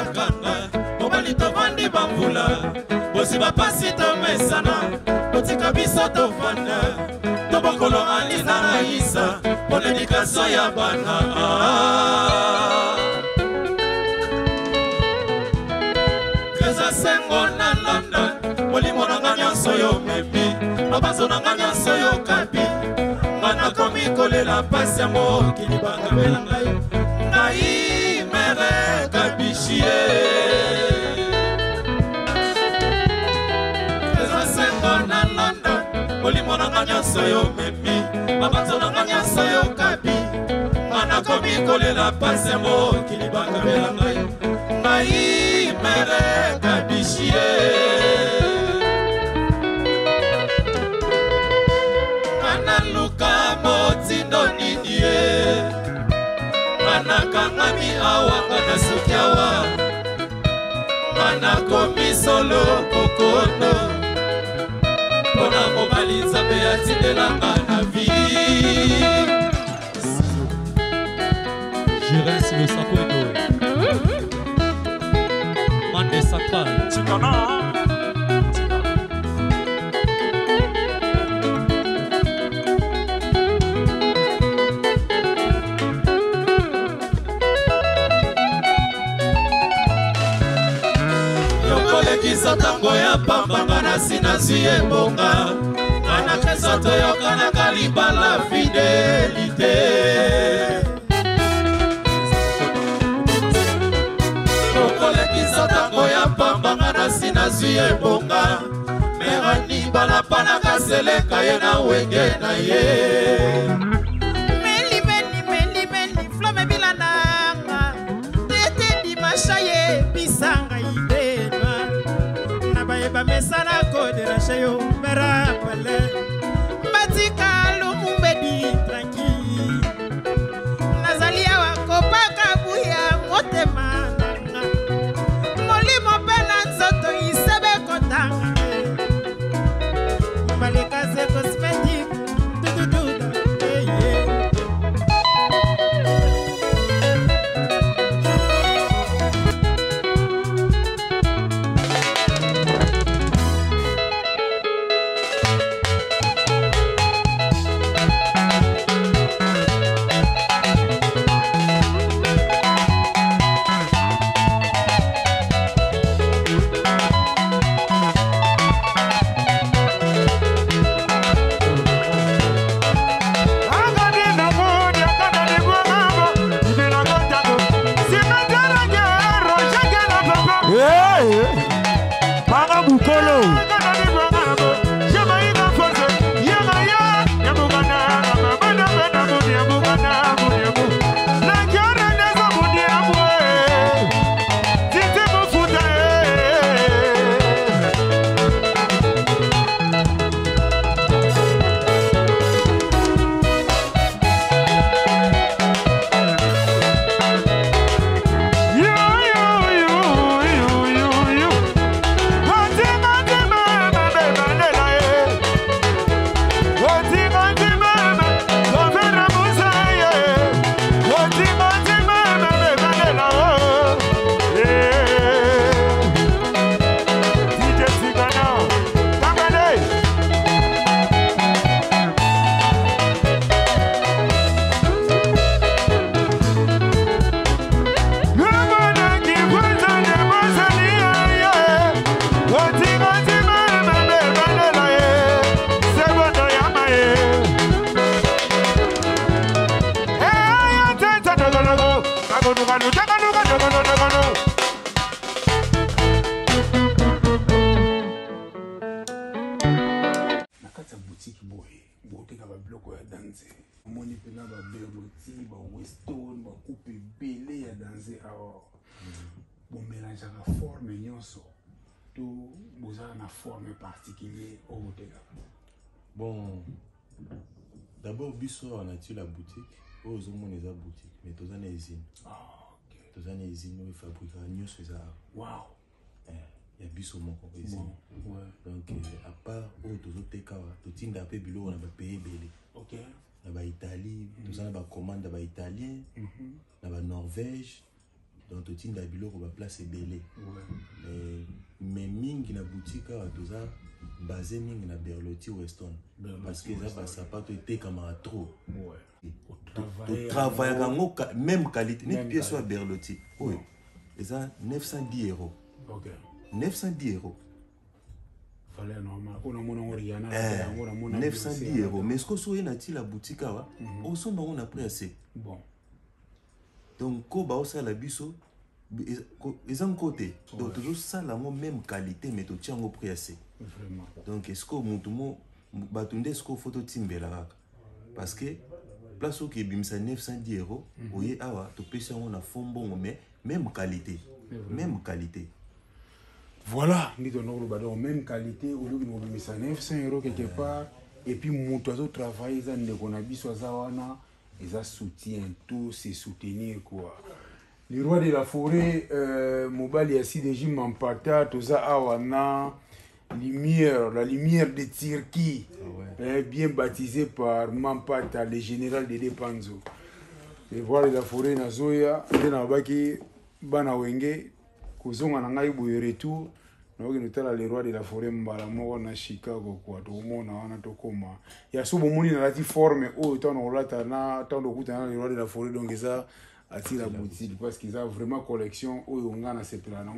bakanga mobali tovandi bambula bosi bapasi tomesana botika biso tofanda tobokolo alina na isa pona edikasio ya bana Keza sengo na London molimo nanga nyonso yo memi mabanzo nanga nyonso yo kabi ngana komi kolela pasi ya mokili bangabela ngai ngai mere kabishie Keza sengo na London molimo nanga nyonso yo memi mabanzo nanga nyonso yo kabi ngana komi kolela pasi ya mokili bangabela ngai ngai mere kabishie Ngana luka motindo nidie Ngana kangami awa ngana sukiawa Ngana komi solo kokono Pona mobali nzambe ya tindelanga na vie Je reste le Sakoendo Mande Sakral Chikana Yokolekisa tango ya pambanga na sinazwi ebonga Kana keso toyokana kalibala fidelite Yokolekisa tango ya pambanga na sinazwi ebonga Merani balapana kaseleka ye na wenge na ye Meli, flome bilananga Tete di mashaye pisanga idema Nabayeba mesana kode rashayo mera pale Matika lumubedi tranquille Nazalia wako paka buya motema Molimo pena nzoto isebe kotanga Malika se cosmetic Bon, d'abord, on a tué la boutique. Aux hommes, on a la boutique, mais tous en usine. Tous en usine, nous fabriquons nous ça. Waouh! Il y a biso mon usine. Donc, à part tous autres cas, tout le monde a payé on a payé belé. Ok. On a Italie, tout ça on a commande, on a Italien, on a Norvège. donc totinda biloko baplace ebele mais mingi na boutique awa toza basé mingi na Berlotti Weston parce que eza basapato etekamaka trop totravaillaka yango même qualité neti pièce oyo ya Berlotti oyo eza 910 €. 910 €. 910 €. Mais ce que vous avez la boutique, on s'en va on a pris assez. Bon. Donc, quand on a la biso, ils ont côté. Donc, toujours ça la même qualité, mais tu tiens au prix assez. Vraiment. Donc, est-ce que mon tout batunde est-ce que photo timbela parce que place où qui bimsa 910 €, oui, awa, tu peux ça on a fond bon mais même qualité. Même qualité. Voilà, nous avons même qualité, au lieu de nous 900 € quelque part, et puis mon oiseau travaille, ils ont soutien, tout c'est soutenir quoi. Le roi de la forêt, Mobali a si déjà m'empata, tout ça awana, lumière, la lumière de Turquie, bien baptisé par Mampata, le général de Depanzo. Le roi de la forêt Nazoya, Denabaki, Banawenge. Kozonga na ngai boye retour na oki notala le roi de la forêt mbala moko na Chicago kwa to mona wana to koma ya so bomoni na lati forme o to na olata na to kuta na le roi de la forêt donc ça attire la boutique parce qu'ils ont vraiment collection o nga na sepela na